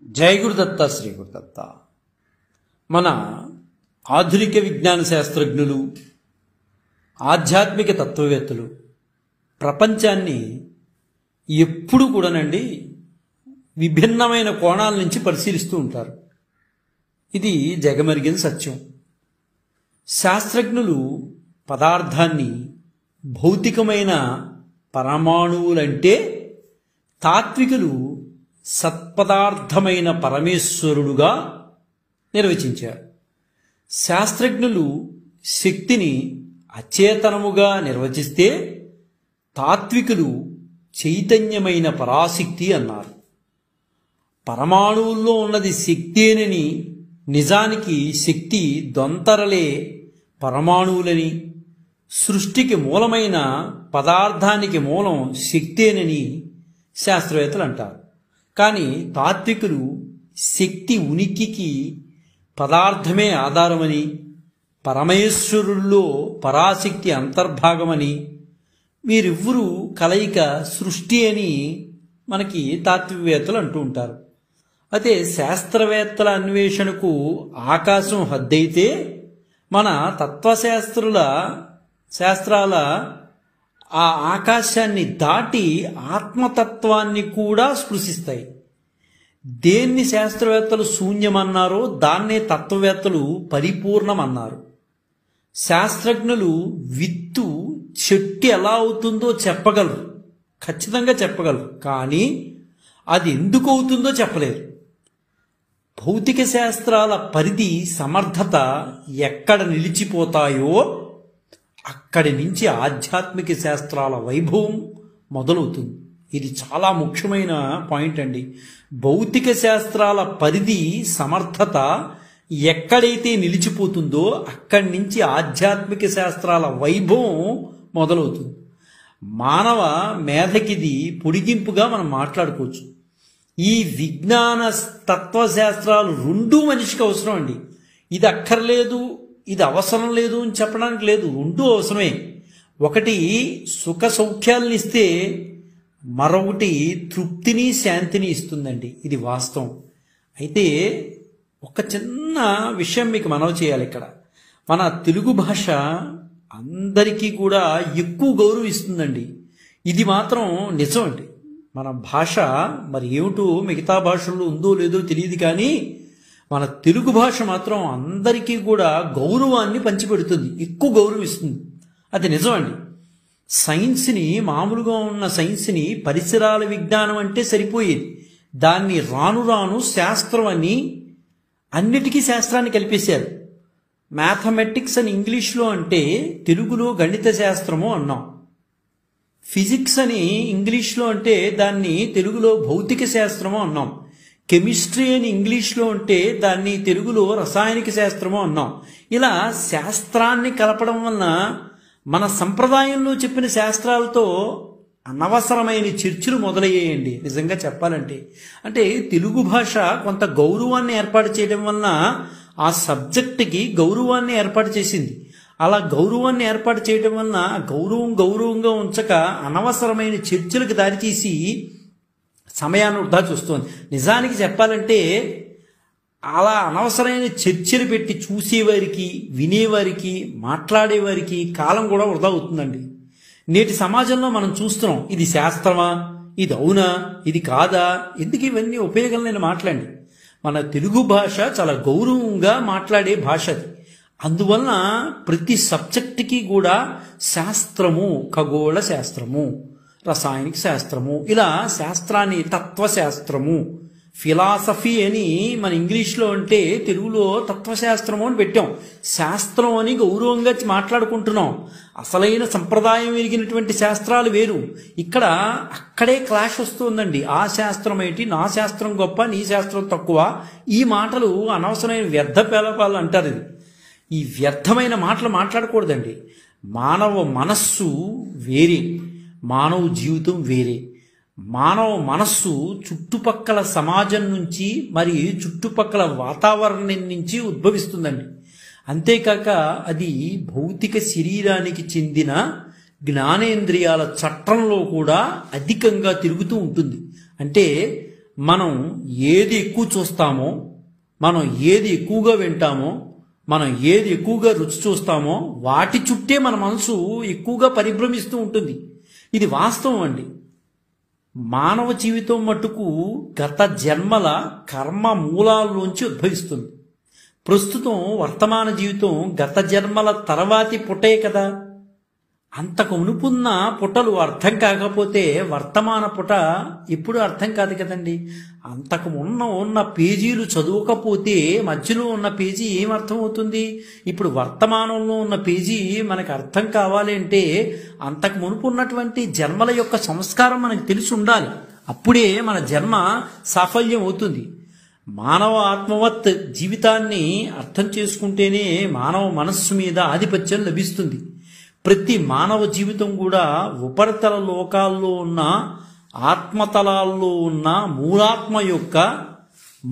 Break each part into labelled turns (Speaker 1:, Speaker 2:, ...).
Speaker 1: జై గురుదత్త శ్రీ గురుదత్త. మన ఆధునిక విజ్ఞాన శాస్త్రజ్ఞులు, ఆధ్యాత్మిక తత్వవేత్తలు ప్రపంచాన్ని ఎప్పుడు కూడానండి విభిన్నమైన కోణాల నుంచి పరిశీలిస్తూ ఉంటారు. ఇది జగమెరిగిన సత్యం. శాస్త్రజ్ఞులు పదార్థాన్ని భౌతికమైన పరమాణువులంటే, తాత్వికులు సత్పదార్థమైన పరమేశ్వరుడుగా నిర్వచించారు. శాస్త్రజ్ఞులు శక్తిని అచేతనముగా నిర్వచిస్తే, తాత్వికులు చైతన్యమైన పరాశక్తి అన్నారు. పరమాణువుల్లో ఉన్నది శక్తేనని, నిజానికి శక్తి దొంతరలే పరమాణువులని, సృష్టికి మూలమైన పదార్థానికి మూలం శక్తేనని శాస్త్రవేత్తలు అంటారు. కానీ తాత్వికులు శక్తి ఉనికికి పదార్థమే ఆధారమని, పరమేశ్వరుల్లో పరాశక్తి అంతర్భాగమని, వీరివ్వురు కలయిక సృష్టి అని మనకి తాత్వికవేత్తలు అంటూ ఉంటారు. అయితే శాస్త్రవేత్తల అన్వేషణకు ఆకాశం హద్దయితే, మన శాస్త్రాల ఆ ఆకాశాన్ని దాటి ఆత్మతత్వాన్ని కూడా స్పృశిస్తాయి. దేన్ని శాస్త్రవేత్తలు శూన్యమన్నారో దాన్నే తత్వవేత్తలు పరిపూర్ణమన్నారు. శాస్త్రజ్ఞులు విత్తు చెట్టు ఎలా అవుతుందో చెప్పగలరు, ఖచ్చితంగా చెప్పగలరు, కానీ అది ఎందుకు అవుతుందో చెప్పలేరు. భౌతిక శాస్త్రాల పరిధి, సమర్థత ఎక్కడ నిలిచిపోతాయో అక్కడి నుంచి ఆధ్యాత్మిక శాస్త్రాల వైభవం మొదలవుతుంది. ఇది చాలా ముఖ్యమైన పాయింట్ అండి. భౌతిక శాస్త్రాల పరిధి, సమర్థత ఎక్కడైతే నిలిచిపోతుందో అక్కడి నుంచి ఆధ్యాత్మిక శాస్త్రాల వైభవం మొదలవుతుంది. మానవ మేధకిది పొడిగింపుగా మనం మాట్లాడుకోవచ్చు. ఈ విజ్ఞాన తత్వశాస్త్రాలు రెండూ మనిషికి అవసరం అండి. ఇది అక్కర్లేదు, ఇది అవసరం లేదు అని చెప్పడానికి లేదు, రెండూ అవసరమే. ఒకటి సుఖ సౌఖ్యాలను ఇస్తే మరొకటి తృప్తిని, శాంతిని ఇస్తుందండి. ఇది వాస్తవం. అయితే ఒక చిన్న విషయం మీకు మనవి చేయాలి. ఇక్కడ మన తెలుగు భాష అందరికీ కూడా ఎక్కువ గౌరవం ఇస్తుందండి. ఇది మాత్రం నిజం అండి. మన భాష మరి ఏమిటో మిగతా భాషల్లో ఉందో లేదో తెలియదు, కానీ మన తెలుగు భాష మాత్రం అందరికీ కూడా గౌరవాన్ని పంచిపెడుతుంది, ఎక్కువ గౌరవం ఇస్తుంది. అది నిజం అండి. సైన్స్ని, మామూలుగా ఉన్న సైన్స్ని పరిసరాల విజ్ఞానం అంటే సరిపోయేది. దాన్ని రాను రాను శాస్త్రం అని అన్నిటికీ శాస్త్రాన్ని కల్పేశారు. మ్యాథమెటిక్స్ అని ఇంగ్లీష్లో అంటే తెలుగులో గణిత శాస్త్రము అన్నాం. ఫిజిక్స్ అని ఇంగ్లీష్లో అంటే దాన్ని తెలుగులో భౌతిక శాస్త్రము అన్నాం. కెమిస్ట్రీ అని ఇంగ్లీష్లో అంటే దాన్ని తెలుగులో రసాయనిక శాస్త్రము అన్నాం. ఇలా శాస్త్రాన్ని కలపడం వలన మన సంప్రదాయంలో చెప్పిన శాస్త్రాలతో అనవసరమైన చర్చలు మొదలయ్యాయండి. నిజంగా చెప్పాలంటే, అంటే తెలుగు భాష కొంత గౌరవాన్ని ఏర్పాటు చేయడం వలన ఆ సబ్జెక్టుకి గౌరవాన్ని ఏర్పాటు చేసింది. అలా గౌరవాన్ని ఏర్పాటు చేయడం వలన గౌరవంగా ఉంచక అనవసరమైన చర్చలకు దారితీసి సమయాన్ని వృధా చూస్తుంది. నిజానికి చెప్పాలంటే అలా అనవసరమైన చర్చలు పెట్టి చూసేవారికి, వినేవారికి, మాట్లాడేవారికి కాలం కూడా వృధా అవుతుందండి. నేటి సమాజంలో మనం చూస్తున్నాం, ఇది శాస్త్రమా, ఇది అవునా, ఇది కాదా, ఎందుకు ఇవన్నీ ఉపయోగం లేని మాట్లాడండి. మన తెలుగు భాష చాలా గౌరవంగా మాట్లాడే భాష అది. అందువలన ప్రతి సబ్జెక్టుకి కూడా శాస్త్రము, ఖగోళ శాస్త్రము, రసాయనిక శాస్త్రము, ఇలా శాస్త్రాన్ని తత్వశాస్త్రము, ఫిలాసఫీ అని మన ఇంగ్లీష్లో అంటే తెలుగులో తత్వశాస్త్రము అని పెట్టాం. శాస్త్రం అని గౌరవంగా మాట్లాడుకుంటున్నాం. అసలైన సంప్రదాయం ఎరిగినటువంటి శాస్త్రాలు వేరు. ఇక్కడ అక్కడే క్లాష్ వస్తుందండి. ఆ శాస్త్రం ఏంటి, నా శాస్త్రం గొప్ప, నీ శాస్త్రం తక్కువ, ఈ మాటలు అనవసరమైన వ్యర్థ పేలపాలు అంటారు. ఇది ఈ వ్యర్థమైన మాటలు మాట్లాడకూడదండి. మానవ మనస్సు వేరే, మానవ జీవితం వేరే. మానవ మనస్సు చుట్టుపక్కల సమాజం నుంచి, మరి చుట్టుపక్కల వాతావరణం నుంచి ఉద్భవిస్తుందండి. అంతేకాక అది భౌతిక శరీరానికి చెందిన జ్ఞానేంద్రియాల చట్రంలో కూడా అధికంగా తిరుగుతూ ఉంటుంది. అంటే మనం ఏది ఎక్కువ చూస్తామో, మనం ఏది ఎక్కువగా వింటామో, మనం ఏది ఎక్కువగా రుచి చూస్తామో వాటి చుట్టే మన మనసు ఎక్కువగా పరిభ్రమిస్తూ ఉంటుంది. ఇది వాస్తవం అండి. మానవ జీవితం మట్టుకు గత జన్మల కర్మ మూలాల్లోంచి ఉద్భవిస్తుంది. ప్రస్తుతం వర్తమాన జీవితం గత జన్మల తర్వాతి పుటే కదా. అంతకు మునుపున్న పుటలు అర్థం కాకపోతే వర్తమాన పుట ఇప్పుడు అర్థం కాదు కదండి. అంతకు ఉన్న పేజీలు చదవకపోతే మధ్యలో ఉన్న పేజీ ఏం అర్థమవుతుంది? ఇప్పుడు వర్తమానంలో ఉన్న పేజీ మనకు అర్థం కావాలి అంటే అంతకు మునుపు ఉన్నటువంటి జన్మల యొక్క సంస్కారం మనకు తెలిసి ఉండాలి. అప్పుడే మన జన్మ సాఫల్యం అవుతుంది. మానవ ఆత్మవత్ జీవితాన్ని అర్థం చేసుకుంటేనే మానవ మనస్సు మీద ఆధిపత్యం లభిస్తుంది. ప్రతి మానవ జీవితం కూడా ఉపరితల లోకాల్లో ఉన్న ఆత్మతలాల్లో ఉన్న మూలాత్మ యొక్క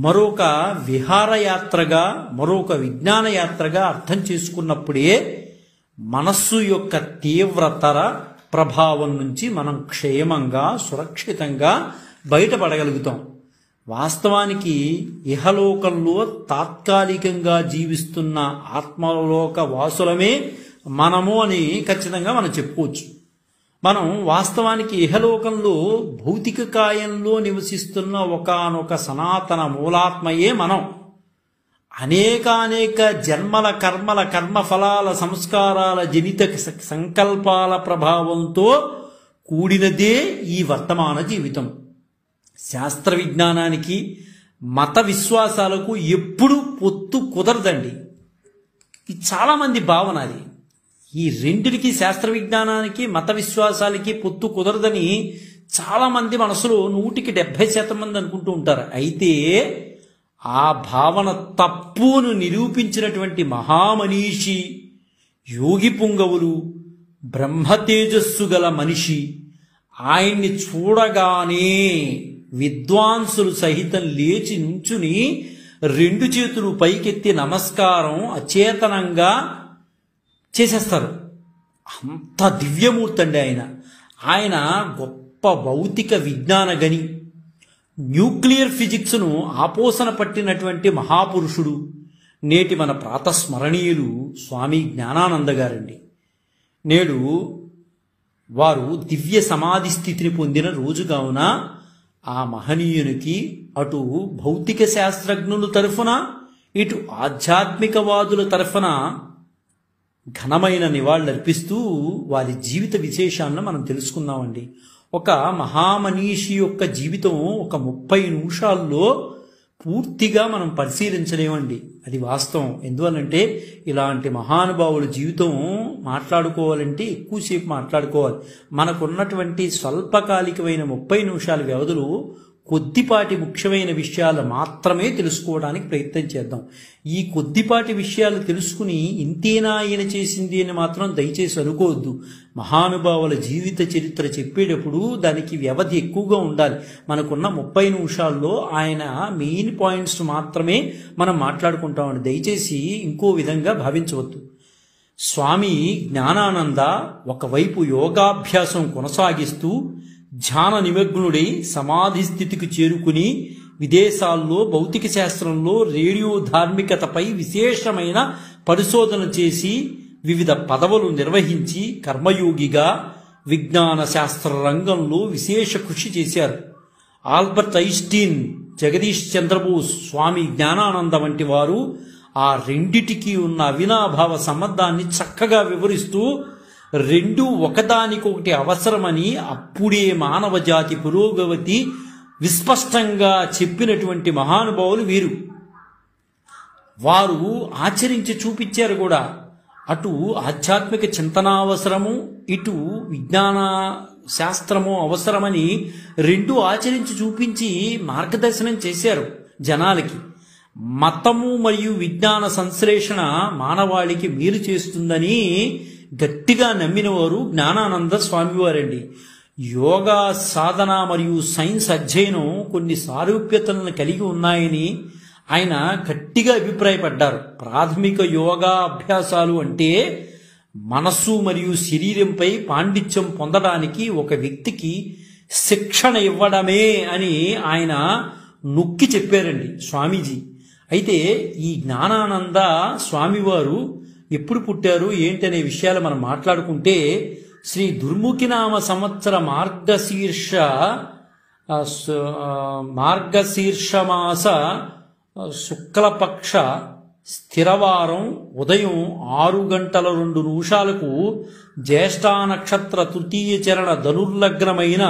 Speaker 1: మరొక విహారయాత్రగా, మరొక విజ్ఞాన యాత్రగా అర్థం చేసుకున్నప్పుడే మనస్సు యొక్క తీవ్రతర ప్రభావం నుంచి మనం క్షేమంగా, సురక్షితంగా బయటపడగలుగుతాం. వాస్తవానికి ఇహలోకంలో తాత్కాలికంగా జీవిస్తున్న ఆత్మలోక వాసులమే మనము అని ఖచ్చితంగా మనం చెప్పుకోవచ్చు. మనం వాస్తవానికి ఇహలోకంలో భౌతిక కాయంలో నివసిస్తున్న ఒకానొక సనాతన మూలాత్మయే మనం. అనేకానేక జన్మల కర్మఫలాల సంస్కారాల జనిత సంకల్పాల ప్రభావంతో కూడినదే ఈ వర్తమాన జీవితం. శాస్త్ర విజ్ఞానానికి, మత విశ్వాసాలకు ఎప్పుడూ పొత్తు కుదరదండి. ఇది చాలామంది భావన. అది ఈ రెండిటికి, శాస్త్ర విజ్ఞానానికి మత విశ్వాసాలకి పొత్తు కుదరదని చాలామంది మనసులో 170% మంది అనుకుంటూ ఉంటారు. అయితే ఆ భావన తప్పును నిరూపించినటువంటి మహామనీషి, యోగి పుంగవులు, బ్రహ్మతేజస్సు గల మనిషి, ఆయన్ని చూడగానే విద్వాంసులు సహితం లేచి నుంచుని 2 చేతులు పైకెత్తి నమస్కారం అచేతనంగా చేసేస్తారు. అంత దివ్యమూర్తి అండి ఆయన. ఆయన గొప్ప భౌతిక విజ్ఞాన గని, న్యూక్లియర్ ఫిజిక్స్ను ఆపోసన పట్టినటువంటి మహాపురుషుడు. నేటి మన ప్రాతస్మరణీయులు స్వామి జ్ఞానానంద గారండి. నేడు వారు దివ్య సమాధి స్థితిని పొందిన రోజు కావున ఆ మహనీయునికి అటు భౌతిక శాస్త్రజ్ఞుల తరఫున, ఇటు ఆధ్యాత్మికవాదుల తరఫున ఘనమైన నివాళులర్పిస్తూ వారి జీవిత విశేషాలను మనం తెలుసుకుందామండి. ఒక మహామనీషి యొక్క జీవితం ఒక 30 నిమిషాల్లో పూర్తిగా మనం పరిశీలించలేమండి. అది వాస్తవం. ఎందువల్లంటే ఇలాంటి మహానుభావుల జీవితం మాట్లాడుకోవాలంటే ఎక్కువసేపు మాట్లాడుకోవాలి. మనకున్నటువంటి స్వల్పకాలికమైన 30 నిమిషాల వ్యవధిలో కొద్దిపాటి ముఖ్యమైన విషయాలు మాత్రమే తెలుసుకోవడానికి ప్రయత్నం చేద్దాం. ఈ కొద్దిపాటి విషయాలు తెలుసుకుని ఇంతేనా ఆయన చేసింది అని మాత్రం దయచేసి అనుకోవద్దు. మహానుభావుల జీవిత చరిత్ర చెప్పేటప్పుడు దానికి వ్యవధి ఎక్కువగా ఉండాలి. మనకున్న 30 నిమిషాల్లో ఆయన మెయిన్ పాయింట్స్ మాత్రమే మనం మాట్లాడుకుంటామండి. దయచేసి ఇంకో విధంగా భావించవద్దు. స్వామి జ్ఞానానంద ఒకవైపు యోగాభ్యాసం కొనసాగిస్తూ ధ్యాన నిమగ్నుడై సమాధి స్థితికి చేరుకుని విదేశాల్లో భౌతిక శాస్త్రంలో రేడియో ధార్మికతపై విశేషమైన పరిశోధన చేసి వివిధ పదవులు నిర్వహించి కర్మయోగిగా విజ్ఞాన శాస్త్ర రంగంలో విశేష కృషి చేశారు. ఆల్బర్ట్ ఐన్స్టీన్, జగదీష్ చంద్రబోస్, స్వామి జ్ఞానానంద వంటి వారు ఆ రెండిటికి ఉన్న అవినాభావ సంబంధాన్ని చక్కగా వివరిస్తూ రెండు ఒకదానికొకటి అవసరమని అప్పుడే మానవ జాతి పురోగతి విస్పష్టంగా చెప్పినటువంటి మహానుభావులు వీరు. వారు ఆచరించి చూపించారు కూడా. అటు ఆధ్యాత్మిక చింతన అవసరము, ఇటు విజ్ఞాన శాస్త్రము అవసరమని రెండు ఆచరించి చూపించి మార్గదర్శనం చేశారు జనాలకి. మతము మరియు విజ్ఞాన సంశ్లేషణ మానవాళికి మేలు చేస్తుందని గట్టిగా నమ్మినవారు జ్ఞానానంద స్వామివారండి. యోగా సాధన మరియు సైన్స్ అధ్యయనం కొన్ని సారూప్యతలను కలిగి ఉన్నాయని ఆయన గట్టిగా అభిప్రాయపడ్డారు. ప్రాథమిక యోగా అభ్యాసాలు అంటే మనస్సు మరియు శరీరంపై పాండిత్యం పొందడానికి ఒక వ్యక్తికి శిక్షణ ఇవ్వడమే అని ఆయన నొక్కి చెప్పారండి స్వామీజీ. అయితే ఈ జ్ఞానానంద స్వామివారు ఎప్పుడు పుట్టారు ఏంటనే విషయాలు మనం మాట్లాడుకుంటే శ్రీ దుర్ముఖినామ సంవత్సర మార్గశీర్షమాస శుక్లపక్ష స్థిరవారం ఉదయం 6:02 జ్యేష్ఠా నక్షత్ర తృతీయ చరణ ధనుర్లగ్నమైన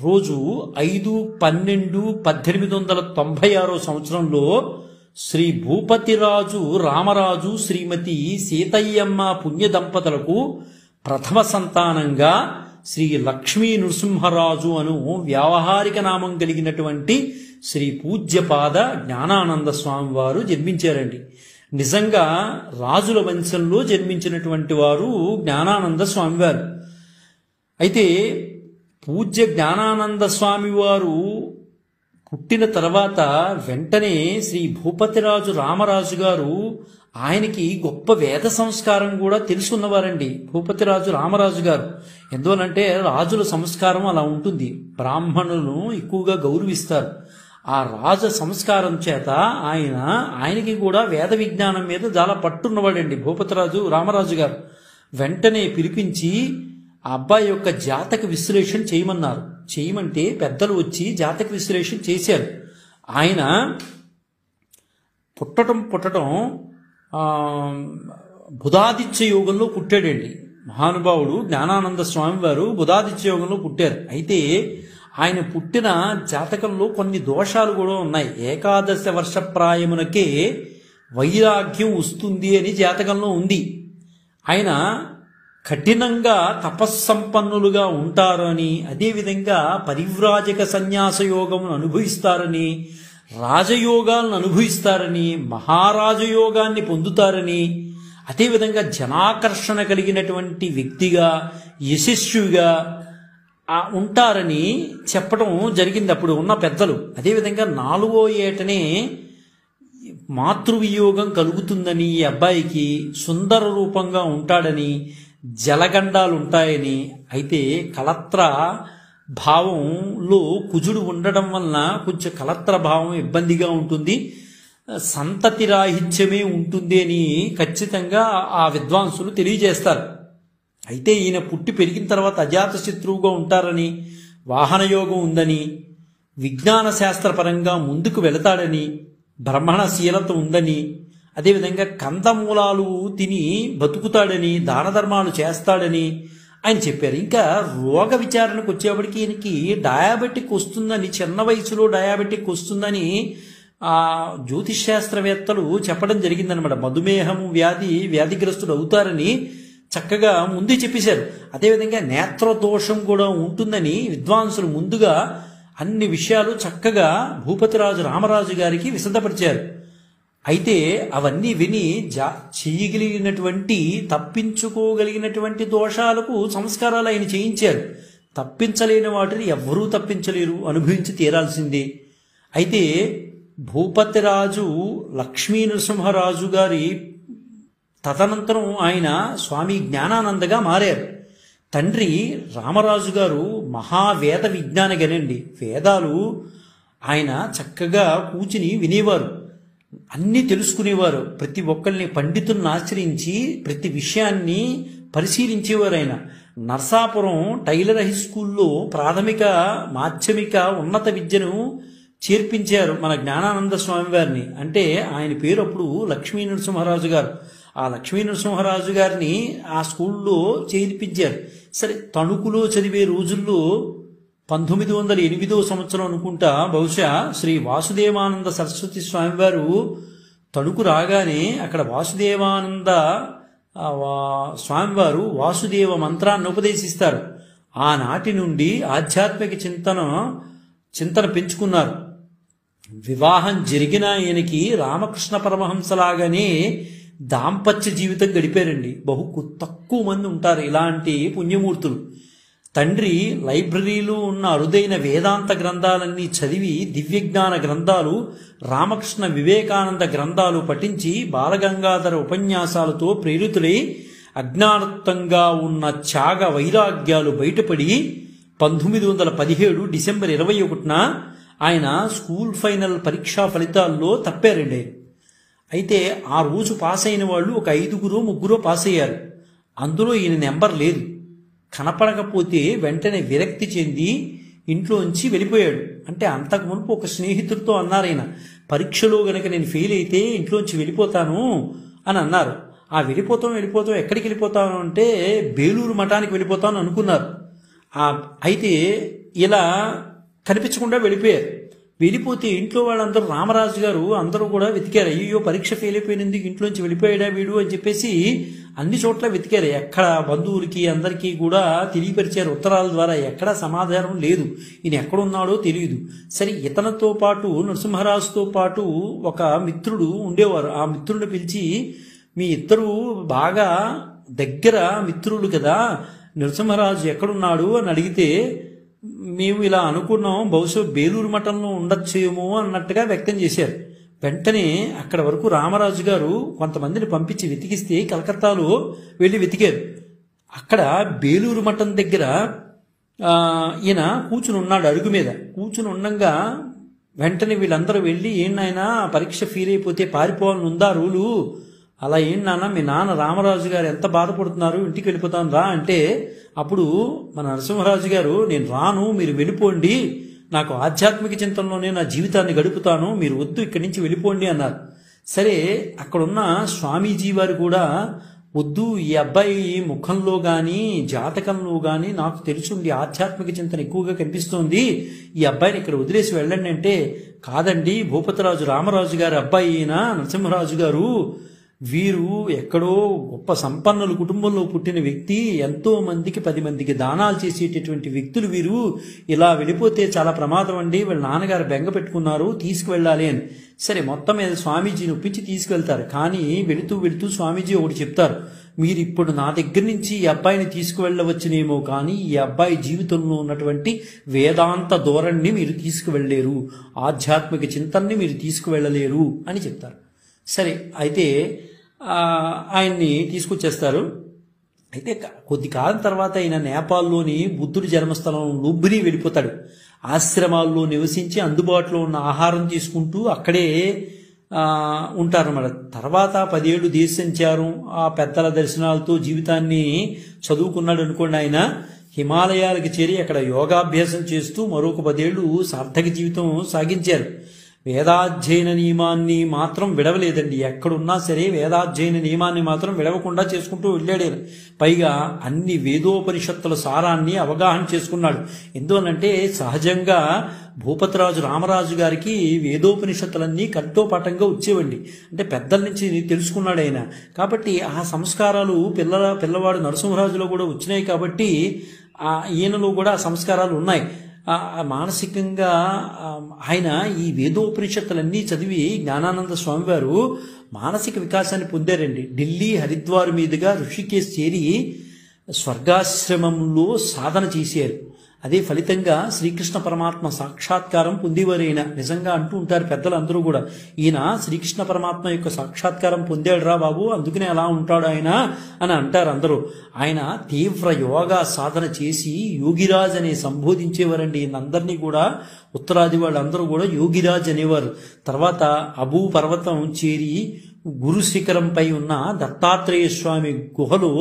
Speaker 1: రోజు 5/12/1896 సంవత్సరంలో శ్రీ భూపతిరాజు రామరాజు శ్రీమతి సీతయ్యమ్మ పుణ్య దంపతులకు ప్రథమ సంతానంగా శ్రీ లక్ష్మీ నృసింహరాజు అను వ్యావహారిక నామం కలిగినటువంటి శ్రీ పూజ్యపాద జ్ఞానానంద స్వామి వారు జన్మించారండి. నిజంగా రాజుల వంశంలో జన్మించినటువంటి వారు జ్ఞానానంద స్వామివారు. అయితే పూజ్య జ్ఞానానంద స్వామి వారు పుట్టిన తర్వాత వెంటనే శ్రీ భూపతిరాజు రామరాజు గారు ఆయనకి గొప్ప వేద సంస్కారం కూడా తెలుసున్నవారండి భూపతిరాజు రామరాజు గారు. ఎందువలంటే రాజుల సంస్కారం అలా ఉంటుంది, బ్రాహ్మణులను ఎక్కువగా గౌరవిస్తారు. ఆ రాజ సంస్కారం చేత ఆయనకి కూడా వేద విజ్ఞానం మీద చాలా పట్టున్నవాడండి భూపతిరాజు రామరాజు గారు. వెంటనే పిలిపించి ఆ అబ్బాయి యొక్క జాతక విశ్లేషణ చేయమన్నారు. చేయమంటే పెద్దలు వచ్చి జాతక విశ్లేషణ చేశారు. ఆయన పుట్టడం బుధాదిత్య యోగంలో పుట్టాడండి. మహానుభావుడు జ్ఞానానంద స్వామి వారు బుధాదిత్య యోగంలో పుట్టారు. అయితే ఆయన పుట్టిన జాతకంలో కొన్ని దోషాలు కూడా ఉన్నాయి. 11 వర్ష ప్రాయమునకే వైరాగ్యం వస్తుంది అని జాతకంలో ఉంది. ఆయన కఠినంగా తపస్సంపన్నులుగా ఉంటారని, అదేవిధంగా పరివ్రాజక సన్యాస యోగమును అనుభవిస్తారని, రాజయోగాలను అనుభవిస్తారని, మహారాజయోగాన్ని పొందుతారని, అదేవిధంగా జనాకర్షణ కలిగినటువంటి వ్యక్తిగా యశస్విగా ఉంటారని చెప్పడం జరిగింది అప్పుడు ఉన్న పెద్దలు. అదేవిధంగా 4వ ఏటనే మాతృవియోగం కలుగుతుందని, ఈ అబ్బాయికి సుందర రూపంగా ఉంటాడని, జలగండాలు ఉంటాయని, అయితే కలత్ర భావంలో కుజుడు ఉండడం వలన కొంచెం కలత్ర భావం ఇబ్బందిగా ఉంటుంది, సంతతి రాహిత్యమే ఉంటుంది అని ఖచ్చితంగా ఆ విద్వాంసులు తెలియజేస్తారు. అయితే ఈయన పుట్టి పెరిగిన తర్వాత అజాత శత్రువుగా ఉంటారని, వాహనయోగం ఉందని, విజ్ఞాన శాస్త్రపరంగా ముందుకు వెళతాడని, బ్రహ్మణశీలత ఉందని, అదేవిధంగా కందమూలాలు తిని బతుకుతాడని, దాన ధర్మాలు చేస్తాడని ఆయన చెప్పారు. ఇంకా రోగ విచారణకు వచ్చేప్పటికి ఈయనకి డయాబెటిక్ వస్తుందని, చిన్న వయసులో డయాబెటిక్ వస్తుందని జ్యోతిష్ శాస్త్రవేత్తలు చెప్పడం జరిగిందనమాట. మధుమేహము వ్యాధిగ్రస్తుడు అవుతారని చక్కగా ముందే చెప్పేశారు. అదేవిధంగా నేత్రదోషం కూడా ఉంటుందని విద్వాంసులు ముందుగా అన్ని విషయాలు చక్కగా భూపతిరాజు రామరాజు గారికి విశదపరిచారు. అయితే అవన్నీ విని చేయగలిగినటువంటి తప్పించుకోగలిగినటువంటి దోషాలకు సంస్కారాలు ఆయన చేయించారు. తప్పించలేని వాటిని ఎవ్వరూ తప్పించలేరు, అనుభవించి తీరాల్సిందే. అయితే భూపతిరాజు లక్ష్మీ నరసింహరాజు గారి తదనంతరం ఆయన స్వామి జ్ఞానానందగా మారారు. తండ్రి రామరాజు గారు మహావేద విజ్ఞానిగనండి. వేదాలు ఆయన చక్కగా కూర్చుని వినేవారు, అన్నీ తెలుసుకునేవారు. ప్రతి ఒక్కరిని పండితులను ఆశ్రయించి ప్రతి విషయాన్ని పరిశీలించేవారు. ఆయన నర్సాపురం టైలర్ హై స్కూల్లో ప్రాథమిక మాధ్యమిక ఉన్నత విద్యను చేర్పించారు మన జ్ఞానానంద స్వామి వారిని. అంటే ఆయన పేరు అప్పుడు లక్ష్మీ నరసింహరాజు గారు. ఆ లక్ష్మీ నరసింహరాజు గారిని ఆ స్కూల్లో చేర్పించారు. సరే, తణుకులో చదివే రోజుల్లో 1908వ సంవత్సరం అనుకుంటా బహుశా శ్రీ వాసుదేవానంద సరస్వతి స్వామివారు తణుకు రాగానే అక్కడ వాసుదేవానంద స్వామివారు వాసుదేవ మంత్రాన్ని ఉపదేశిస్తారు. ఆనాటి నుండి ఆధ్యాత్మిక చింతన పెంచుకున్నారు. వివాహం జరిగిన ఈయనకి రామకృష్ణ పరమహంసలాగానే దాంపత్య జీవితం గడిపారండి. తక్కువ మంది ఉంటారు ఇలాంటి పుణ్యమూర్తులు. తండ్రి లైబ్రరీలో ఉన్న అరుదైన వేదాంత గ్రంథాలన్నీ చదివి, దివ్యజ్ఞాన గ్రంథాలు, రామకృష్ణ వివేకానంద గ్రంథాలు పఠించి, బాలగంగాధర ఉపన్యాసాలతో ప్రేరితులై అజ్ఞానత్వంగా ఉన్న త్యాగ వైరాగ్యాలు బయటపడి 1917 డిసెంబర్ 21న ఆయన స్కూల్ ఫైనల్ పరీక్షా ఫలితాల్లో తప్పారండి. అయితే ఆ రోజు పాస్ అయిన వాళ్ళు ఒక 5-3 పాస్ అయ్యారు. అందులో ఈయన నెంబర్ లేదు. కనపడకపోతే వెంటనే విరక్తి చెంది ఇంట్లోంచి వెళ్ళిపోయాడు. అంటే అంతకు మునుపు ఒక స్నేహితుడితో అన్నారు, ఆయన పరీక్షలో గనక నేను ఫెయిల్ అయితే ఇంట్లోంచి వెళ్ళిపోతాను అని అన్నారు. ఆ వెళ్ళిపోతాం ఎక్కడికి వెళ్ళిపోతాను అంటే బేలూరు మఠానికి వెళ్ళిపోతాను అనుకున్నారు. అయితే ఇలా కనిపించకుండా వెళ్ళిపోయారు. వెళ్ళిపోతే ఇంట్లో వాళ్ళందరూ, రామరాజు గారు అందరూ కూడా వెతికారు. అయ్యో పరీక్ష ఫెయిల్ అయిపోయినందుకు ఇంట్లోంచి వెళ్ళిపోయాడా వీడు అని చెప్పేసి అన్ని చోట్ల వెతికారు. ఎక్కడ బంధువులకి అందరికీ కూడా తెలియపరిచారు ఉత్తరాల ద్వారా. ఎక్కడా సమాధానం లేదు. ఈయన ఎక్కడున్నాడో తెలియదు. సరే, ఇతనితో పాటు నరసింహరాజుతో పాటు ఒక మిత్రుడు ఉండేవారు. ఆ మిత్రుడిని పిలిచి, మీ ఇద్దరు బాగా దగ్గర మిత్రులు కదా, నరసింహరాజు ఎక్కడున్నాడు అని అడిగితే, మేము ఇలా అనుకున్నాం, బహుశా బేలూరు మఠంలో ఉండొచ్చేమో అన్నట్టుగా వ్యక్తం చేశారు. వెంటనే అక్కడ వరకు రామరాజు గారు కొంతమందిని పంపించి వెతికిస్తే కలకత్తాలో వెళ్ళి వెతికారు. అక్కడ బేలూరు మఠం దగ్గర ఈయన కూర్చుని ఉన్నాడు. అడుగు మీద కూర్చుని ఉండగా వెంటనే వీళ్ళందరూ వెళ్ళి, ఏంటైనా పరీక్ష ఫెయిల్ అయిపోతే పారిపోవాలని ఉందా రూలు? అలా ఏంటన్నా, మీ నాన్న రామరాజు గారు ఎంత బాధపడుతున్నారు, ఇంటికి వెళ్ళిపోతాను రా అంటే, అప్పుడు మన నరసింహరాజు గారు, నేను రాను, మీరు వెళ్ళిపోండి, నాకు ఆధ్యాత్మిక చింతనలోనే నా జీవితాన్ని గడుపుతాను, మీరు వద్దు, ఇక్కడి నుంచి వెళ్ళిపోండి అన్నారు. సరే, అక్కడున్న స్వామీజీ వారు కూడా, వద్దు, ఈ అబ్బాయి ముఖంలో కానీ జాతకంలో కానీ నాకు తెలుసుండి ఆధ్యాత్మిక చింతన ఎక్కువగా కనిపిస్తోంది, ఈ అబ్బాయిని ఇక్కడ వదిలేసి వెళ్ళండి అంటే, కాదండి, భూపతిరాజు రామరాజు గారి అబ్బాయి అయిన నరసింహరాజు గారు, వీరు ఎక్కడో గొప్ప సంపన్నుల కుటుంబంలో పుట్టిన వ్యక్తి, ఎంతో మందికి 10 మందికి దానాలు చేసేటటువంటి వ్యక్తులు వీరు, ఇలా వెళ్ళిపోతే చాలా ప్రమాదం అండి, వీళ్ళ నాన్నగారు బెంగ పెట్టుకున్నారు, తీసుకువెళ్ళాలి అని. సరే, మొత్తం మీద స్వామీజీని ఒప్పించి తీసుకువెళ్తారు. కానీ వెళుతూ స్వామీజీ ఒకటి చెప్తారు, మీరు ఇప్పుడు నా దగ్గర నుంచి ఈ అబ్బాయిని తీసుకువెళ్ళవచ్చునేమో, కానీ ఈ అబ్బాయి జీవితంలో ఉన్నటువంటి వేదాంత ధోరణిని మీరు తీసుకువెళ్ళలేరు, ఆధ్యాత్మిక చింతనని మీరు తీసుకువెళ్ళలేరు అని చెప్తారు. సరే, అయితే ఆయన్ని తీసుకొచ్చేస్తారు. అయితే కొద్ది కాలం తర్వాత ఆయన నేపాల్లోని బుద్ధుడి జన్మస్థలం లుంబిని వెళ్ళిపోతాడు. ఆశ్రమాల్లో నివసించి అందుబాటులో ఉన్న ఆహారం తీసుకుంటూ అక్కడే ఉంటారన్నమాట. తర్వాత 10 ఏళ్ళు దేశ సంచారం, ఆ పెద్దల దర్శనాలతో జీవితాన్ని చదువుకున్నాడు అనుకోండి. ఆయన హిమాలయాలకు చేరి అక్కడ యోగాభ్యాసం చేస్తూ మరొక 10 ఏళ్ళు సార్థక జీవితం సాగించారు. వేదాధ్యయన నియమాన్ని మాత్రం విడవలేదండి. ఎక్కడున్నా సరే వేదాధ్యయన నియమాన్ని మాత్రం విడవకుండా చేసుకుంటూ వెళ్ళాడు. పైగా అన్ని వేదోపనిషత్తుల సారాన్ని అవగాహన చేసుకున్నాడు. ఎందువల్లంటే సహజంగా భూపతిరాజు రామరాజు గారికి వేదోపనిషత్తులన్నీ కంఠోపాఠంగా వచ్చేవండి. అంటే పెద్దల నుంచి తెలుసుకున్నాడు ఆయన. కాబట్టి ఆ సంస్కారాలు పిల్లవాడు నరసింహరాజులో కూడా వచ్చినాయి. కాబట్టి ఈయనలో కూడా సంస్కారాలు ఉన్నాయి. మానసికంగా ఆయన ఈ వేదోపనిషత్తులన్నీ చదివి జ్ఞానానంద స్వామి వారు మానసిక వికాసాన్ని పొందారండి. ఢిల్లీ, హరిద్వార్ మీదుగా ఋషికేశ్ చేరి స్వర్గాశ్రమంలో సాధన చేశారు. అదే ఫలితంగా శ్రీకృష్ణ పరమాత్మ సాక్షాత్కారం పొందేవారైన నిజంగా అంటూ ఉంటారు పెద్దలు అందరూ కూడా, ఈయన శ్రీకృష్ణ పరమాత్మ యొక్క సాక్షాత్కారం పొందాడు రా బాబు, అందుకనే అలా ఉంటాడు ఆయన అని అంటారు అందరూ. ఆయన తీవ్ర యోగా సాధన చేసి యోగిరాజ్ అని సంబోధించేవారండి. ఈయనందరినీ కూడా ఉత్తరాది వాళ్ళందరూ కూడా యోగిరాజ్ అనేవారు. తర్వాత అబూ పర్వతం చేరి గురు శిఖరంపై ఉన్న దత్తాత్రేయ స్వామి గుహలో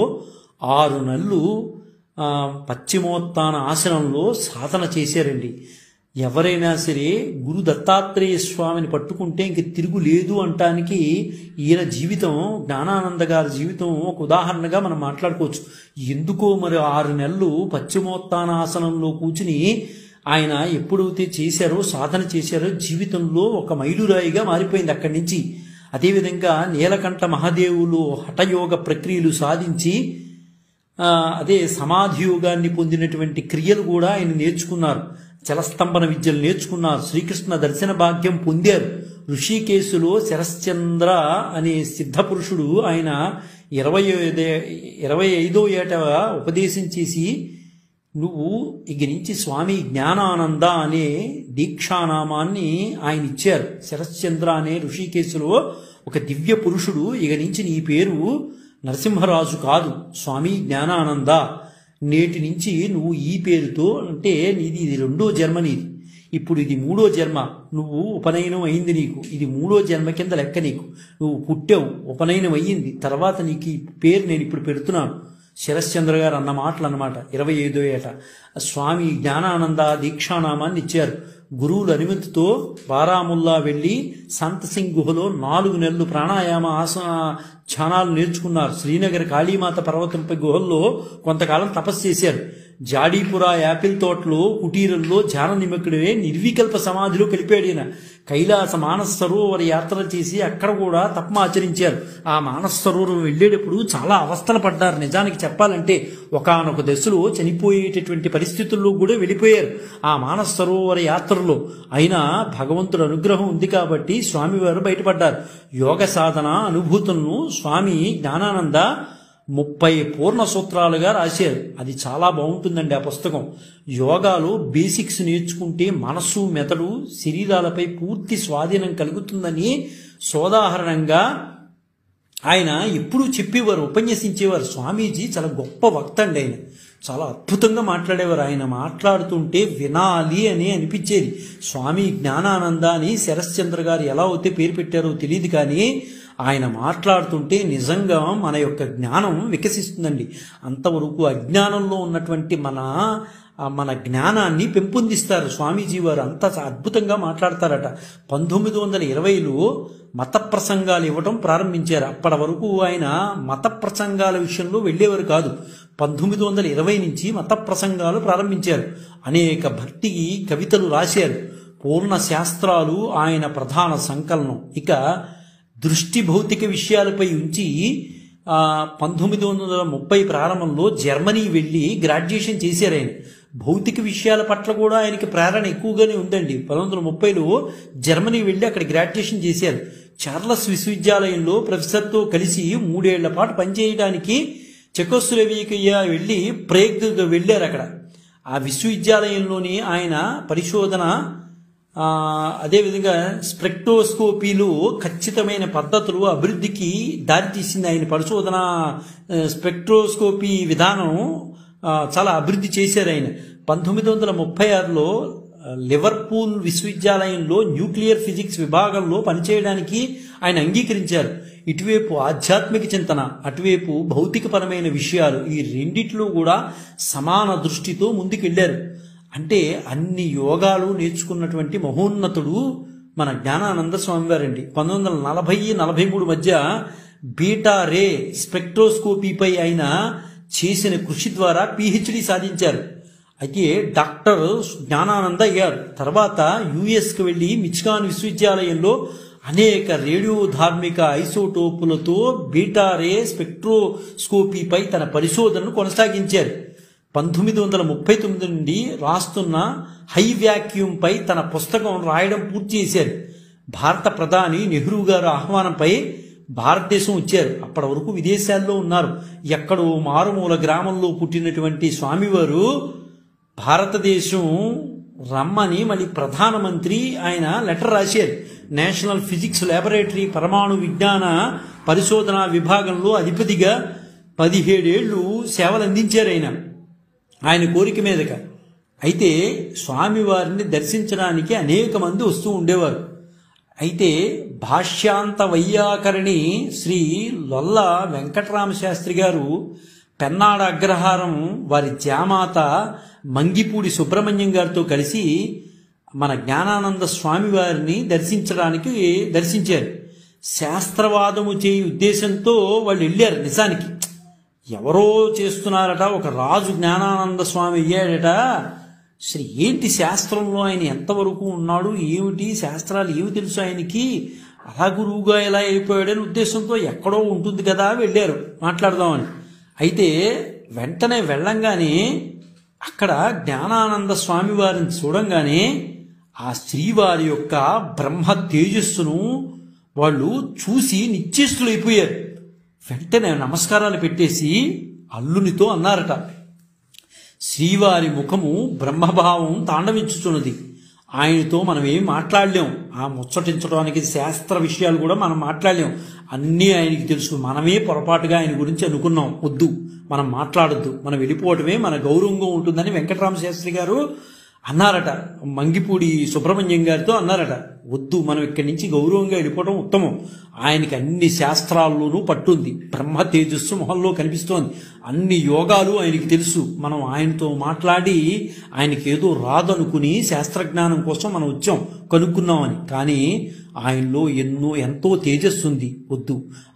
Speaker 1: 6 నెలలు పశ్చిమోత్తాన ఆసనంలో సాధన చేశారండి. ఎవరైనా సరే గురు దత్తాత్రేయ స్వామిని పట్టుకుంటే ఇంక తిరుగు లేదు అంటానికి ఈయన జీవితం, జ్ఞానానంద గారి జీవితం ఒక ఉదాహరణగా మనం మాట్లాడుకోవచ్చు. ఎందుకో మరి 6 నెలలు పశ్చిమోత్తాన ఆసనంలో కూర్చుని ఆయన ఎప్పుడైతే చేశారో, సాధన చేశారో, జీవితంలో ఒక మైలురాయిగా మారిపోయింది అక్కడి నుంచి. అదేవిధంగా నీలకంఠ మహాదేవులు హఠయోగ ప్రక్రియలు సాధించి అదే సమాధి యోగాన్ని పొందినటువంటి క్రియలు కూడా ఆయన నేర్చుకున్నారు. జలస్తంభన విద్యలు నేర్చుకున్నారు. శ్రీకృష్ణ దర్శన భాగ్యం పొందారు. ఋషికేశులో శరశ్చంద్ర అనే సిద్ధ పురుషుడు ఆయన 25వ ఏట ఉపదేశం చేసి, నువ్వు ఇక నుంచి స్వామి జ్ఞానానంద అనే దీక్షానామాన్ని ఆయన ఇచ్చారు. శరశ్చంద్ర అనే ఋషికేశులో ఒక దివ్య పురుషుడు, ఇక నుంచి నీ పేరు నరసింహరాజు కాదు, స్వామి జ్ఞానానంద, నేటి నుంచి నువ్వు ఈ పేరుతో, అంటే ఇది 2వ జన్మ నీది, ఇప్పుడు ఇది 3వ జన్మ, నువ్వు ఉపనయనం అయింది, నీకు ఇది 3వ జన్మ కింద లెక్క, నీకు నువ్వు పుట్టావు, ఉపనయనం అయ్యింది, తర్వాత నీకు ఈ పేరు నేను ఇప్పుడు పెడుతున్నాను. శరశ్చంద్ర గారు అన్న మాటలు అన్నమాట. 25వ ఏట స్వామి జ్ఞానానంద దీక్షానామాన్ని ఇచ్చారు. గురువుల అనుమతితో బారాముల్లా వెళ్ళి సంత్ సింగ్ గుహలో 4 నెలలు ప్రాణాయామ ఆసన ధ్యానాలు నేర్చుకున్నారు. శ్రీనగర్ కాళీమాత పర్వతంపై గుహల్లో కొంతకాలం తపస్సు చేశారు. జాడీపురా యాపిల్ తోటలో కుటీరంలో ధ్యాన నిమగ్నుడే నిర్వికల్ప సమాధిలో కలిపాడు ఈయన. కైలాస మానస సరోవర యాత్ర చేసి అక్కడ కూడా తపం ఆచరించారు. ఆ మానస సరోవరం వెళ్ళేటప్పుడు చాలా అవస్థలు పడ్డారు. నిజానికి చెప్పాలంటే ఒకానొక దశలో చనిపోయేటటువంటి పరిస్థితుల్లో కూడా వెళ్ళిపోయారు ఆ మానస సరోవర యాత్రలో. అయినా భగవంతుడు అనుగ్రహం ఉంది కాబట్టి స్వామివారు బయటపడ్డారు. యోగ సాధన అనుభూతులను స్వామి జ్ఞానానంద 30 పూర్ణ సూత్రాలుగా రాశారు. అది చాలా బాగుంటుందండి ఆ పుస్తకం. యోగాలో బేసిక్స్ నేర్చుకుంటే మనస్సు మెదడు శరీరాలపై పూర్తి స్వాధీనం కలుగుతుందని సోదాహరణంగా ఆయన ఎప్పుడూ చెప్పేవారు, ఉపన్యసించేవారు. స్వామీజీ చాలా గొప్ప వక్త అండి. ఆయన చాలా అద్భుతంగా మాట్లాడేవారు. ఆయన మాట్లాడుతుంటే వినాలి అని అనిపించేది. స్వామి జ్ఞానానంద అని శరశ్చంద్ర గారు ఎలా అయితే పేరు పెట్టారో తెలియదు, కానీ ఆయన మాట్లాడుతుంటే నిజంగా మన యొక్క జ్ఞానం వికసిస్తుందండి. అంతవరకు అజ్ఞానంలో ఉన్నటువంటి మన జ్ఞానాన్ని పెంపొందిస్తారు స్వామీజీ వారు. అంత అద్భుతంగా మాట్లాడతారట. 1920లో మత ప్రసంగాలు ఇవ్వటం ప్రారంభించారు. అప్పటి వరకు ఆయన మత ప్రసంగాల విషయంలో వెళ్ళేవారు కాదు. 1920 నుంచి మత ప్రసంగాలు ప్రారంభించారు. అనేక భక్తి కవితలు రాశారు. పూర్ణ శాస్త్రాలు ఆయన ప్రధాన సంకలనం. ఇక దృష్టి భౌతిక విషయాలపై ఉంచి 1930 ప్రారంభంలో జర్మనీ వెళ్ళి గ్రాడ్యుయేషన్ చేశారు ఆయన. భౌతిక విషయాల పట్ల కూడా ఆయనకి ప్రేరణ ఎక్కువగానే ఉందండి. 1930లో జర్మనీ వెళ్ళి అక్కడ గ్రాడ్యుయేషన్ చేశారు. చార్లస్ విశ్వవిద్యాలయంలో ప్రొఫెసర్తో కలిసి 3 ఏళ్ల పాటు పనిచేయడానికి చెకోస్లోవేకియా వెళ్ళి ప్రేగ్ వెళ్ళారు. అక్కడ ఆ విశ్వవిద్యాలయంలోని ఆయన పరిశోధన, అదేవిధంగా స్పెక్ట్రోస్కోపీలు ఖచ్చితమైన పద్ధతులు అభివృద్ధికి దారితీసింది. ఆయన పరిశోధన స్పెక్ట్రోస్కోపీ విధానం చాలా అభివృద్ధి చేశారు ఆయన. 1936లో లివర్పూల్ విశ్వవిద్యాలయంలో న్యూక్లియర్ ఫిజిక్స్ విభాగంలో పనిచేయడానికి ఆయన అంగీకరించారు. ఇటువైపు ఆధ్యాత్మిక చింతన, అటువైపు భౌతికపరమైన విషయాలు, ఈ రెండిట్లో కూడా సమాన దృష్టితో ముందుకెళ్లారు. అంటే అన్ని యోగాలు నేర్చుకున్నటువంటి మహోన్నతుడు మన జ్ఞానానంద స్వామి వారండి. 1940-43 మధ్య బీటా రే స్పెక్ట్రోస్కోపీపై ఆయన చేసిన కృషి ద్వారా PhD సాధించారు. అయితే డాక్టర్ జ్ఞానానంద అయ్యారు. తర్వాత యుఎస్కి వెళ్ళి మిచిగాన్ విశ్వవిద్యాలయంలో అనేక రేడియో ధార్మిక ఐసోటోపులతో బీటా రే స్పెక్ట్రోస్కోపీపై తన పరిశోధనను కొనసాగించారు. 1939 నుండి రాస్తున్న హై వ్యాక్యూమ్పై తన పుస్తకం రాయడం పూర్తి చేశారు. భారత ప్రధాని నెహ్రూ గారు ఆహ్వానంపై భారతదేశం వచ్చారు. అప్పటి వరకు విదేశాల్లో ఉన్నారు. ఎక్కడో మారుమూల గ్రామంలో పుట్టినటువంటి స్వామివారు భారతదేశం రమ్మని మళ్ళీ ప్రధానమంత్రి ఆయన లెటర్ రాశారు. నేషనల్ ఫిజిక్స్ ల్యాబొరేటరీ పరమాణు విజ్ఞాన పరిశోధన విభాగంలో అధిపతిగా 17 ఏళ్లు సేవలు అందించారు ఆయన కోరిక మీదగా. అయితే స్వామివారిని దర్శించడానికి అనేక మంది వస్తూ ఉండేవారు. అయితే భాష్యాంత వైయాకరణి శ్రీ లొల్ల వెంకటరామ శాస్త్రి గారు, పెన్నాడ అగ్రహారం వారి జామాత మంగిపూడి సుబ్రహ్మణ్యం గారితో కలిసి మన జ్ఞానానంద స్వామి వారిని దర్శించారు. శాస్త్రవాదము చేయ ఉద్దేశంతో వాళ్ళు వెళ్ళారు. నిజానికి ఎవరో చేస్తున్నారట. ఒక రాజు జ్ఞానానంద స్వామి అయ్యాడట. అసలు ఏంటి శాస్త్రంలో ఆయన ఎంతవరకు ఉన్నాడు, ఏమిటి శాస్త్రాలు ఏమి తెలుసు ఆయనకి, అలా గురువుగా ఎలా అయిపోయాడని ఉద్దేశంతో ఎక్కడో ఉంటుంది కదా వెళ్ళారు మాట్లాడదామని. అయితే వెంటనే వెళ్ళంగానే అక్కడ జ్ఞానానంద స్వామి వారిని చూడంగానే ఆ శ్రీవారి యొక్క బ్రహ్మ తేజస్సును వాళ్ళు చూసి నిశ్చేష్టులైపోయారు. వెంటనే నమస్కారాలు పెట్టేసి అల్లునితో అన్నారట, శ్రీవారి ముఖము బ్రహ్మభావం తాండవించుతున్నది. ఆయనతో మనం ఏం మాట్లాడలేం. ఆ ముచ్చటించడానికి శాస్త్ర విషయాలు కూడా మనం మాట్లాడలేం. అన్నీ ఆయనకి తెలుసు. మనమే పొరపాటుగా ఆయన గురించి అనుకున్నాం. వద్దు, మనం మాట్లాడొద్దు, మనం వెళ్ళిపోవటమే మన గౌరవంగా ఉంటుందని వెంకటరామ శాస్త్రి గారు అన్నారట. మంగిపూడి సుబ్రహ్మణ్యం గారితో అన్నారట, వద్దు, మనం ఇక్కడి నుంచి గౌరవంగా వెళ్ళిపోవడం ఉత్తమం. ఆయనకి అన్ని శాస్త్రాల్లోనూ పట్టుంది, బ్రహ్మ తేజస్సు మొహంలో కనిపిస్తోంది, అన్ని యోగాలు ఆయనకి తెలుసు. మనం ఆయనతో మాట్లాడి ఆయనకి ఏదో రాదనుకుని శాస్త్రజ్ఞానం కోసం మనం వచ్చాం, కనుక్కున్నామని. కానీ ఆయనలో ఎంతో తేజస్సు ఉంది, వద్దు,